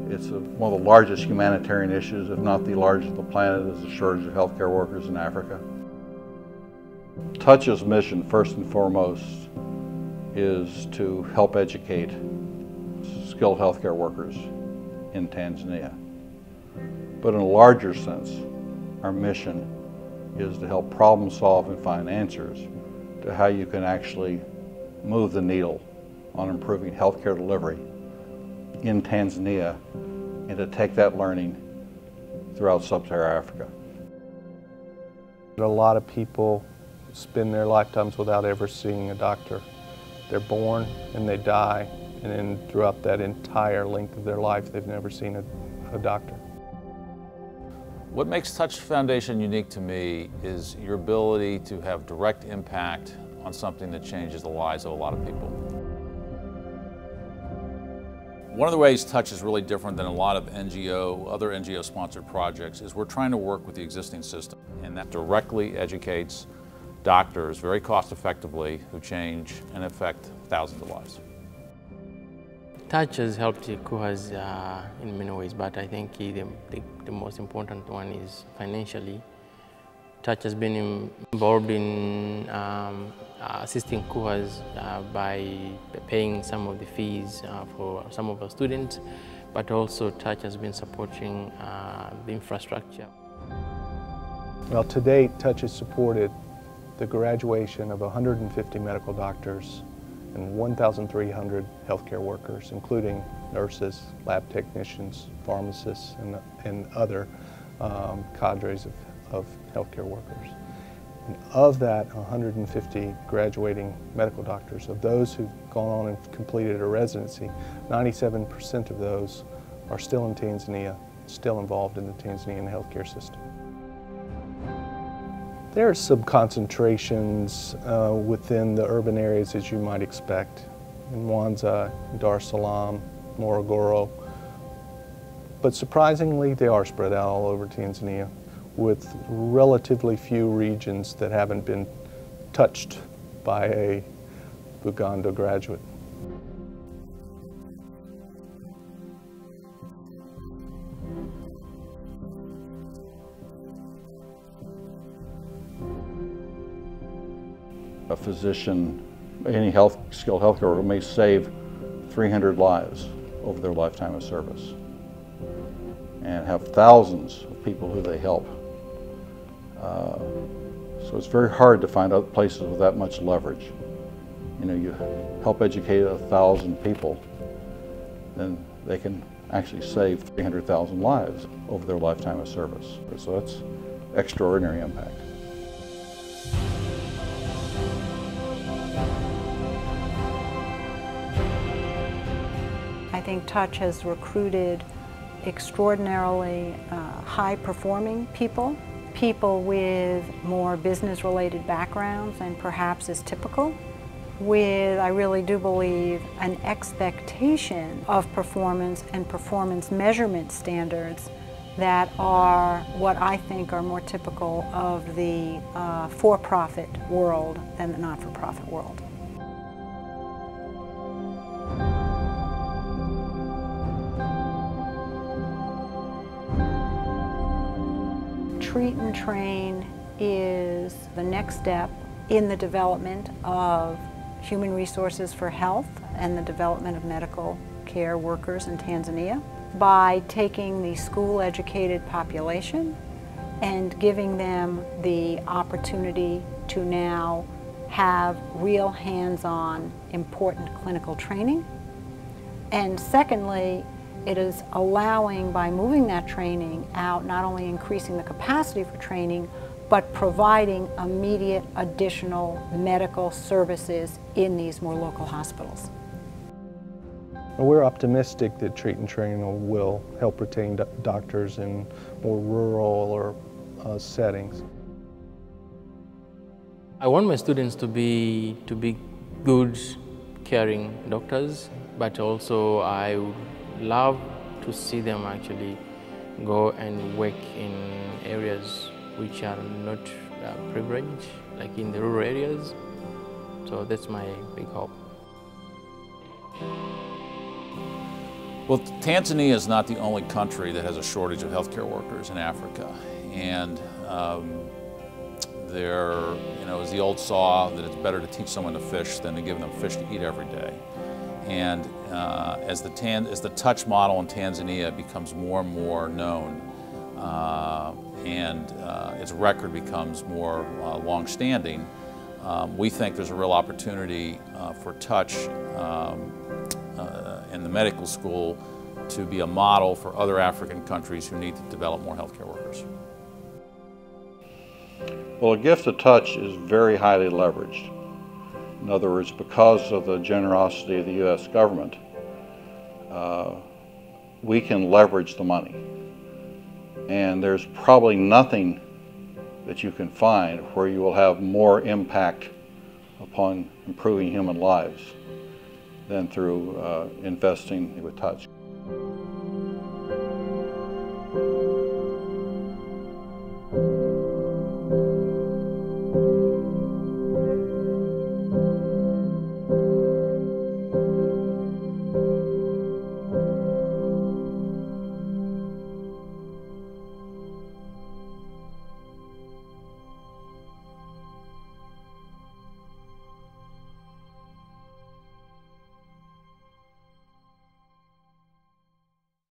It's one of the largest humanitarian issues, if not the largest on the planet, is the shortage of healthcare workers in Africa. Touch's mission, first and foremost, is to help educate skilled healthcare workers in Tanzania. But in a larger sense, our mission is to help problem solve and find answers to how you can actually move the needle on improving healthcare delivery in Tanzania and to take that learning throughout sub-Saharan Africa. A lot of people spend their lifetimes without ever seeing a doctor. They're born and they die, and then throughout that entire length of their life, they've never seen a doctor. What makes Touch Foundation unique to me is your ability to have direct impact on something that changes the lives of a lot of people. One of the ways Touch is really different than a lot of other NGO-sponsored projects is we're trying to work with the existing system, and that directly educates doctors very cost-effectively who change and affect thousands of lives. Touch has helped KUHAS in many ways, but I think the most important one is financially. Touch has been involved in assisting KUHAS by paying some of the fees for some of our students, but also Touch has been supporting the infrastructure. Well, to date, Touch has supported the graduation of 150 medical doctors and 1,300 healthcare workers, including nurses, lab technicians, pharmacists, and other cadres of healthcare workers. And of that 150 graduating medical doctors, of those who've gone on and completed a residency, 97% of those are still in Tanzania, still involved in the Tanzanian healthcare system. There are some concentrations within the urban areas, as you might expect, in Mwanza, Dar es Salaam, Morogoro. But surprisingly, they are spread out all over Tanzania, with relatively few regions that haven't been touched by a Bugando graduate. A physician, any skilled healthcare worker may save 300 lives over their lifetime of service and have thousands of people who they help. So it's very hard to find other places with that much leverage. You know, you help educate 1,000 people, then they can actually save 300,000 lives over their lifetime of service. So that's extraordinary impact. I think Touch has recruited extraordinarily high-performing people, people with more business-related backgrounds than perhaps is typical, with, I really do believe, an expectation of performance and performance measurement standards that are what I think are more typical of the for-profit world than the not-for-profit world. Treat and Train is the next step in the development of human resources for health and the development of medical care workers in Tanzania by taking the school-educated population and giving them the opportunity to now have real hands-on important clinical training. And secondly, it is allowing, by moving that training out, not only increasing the capacity for training, but providing immediate additional medical services in these more local hospitals. We're optimistic that Treat and Train will help retain doctors in more rural or settings. I want my students to be good, caring doctors, but also I would love to see them actually go and work in areas which are not privileged, like in the rural areas. So that's my big hope. Well, Tanzania is not the only country that has a shortage of healthcare workers in Africa. And there is the old saw that it's better to teach someone to fish than to give them fish to eat every day. And as the touch model in Tanzania becomes more and more known, and its record becomes more long-standing, we think there's a real opportunity for touch in the medical school to be a model for other African countries who need to develop more healthcare workers. Well, a gift of touch is very highly leveraged. In other words, because of the generosity of the U.S. government, we can leverage the money. And there's probably nothing that you can find where you will have more impact upon improving human lives than through investing with touch.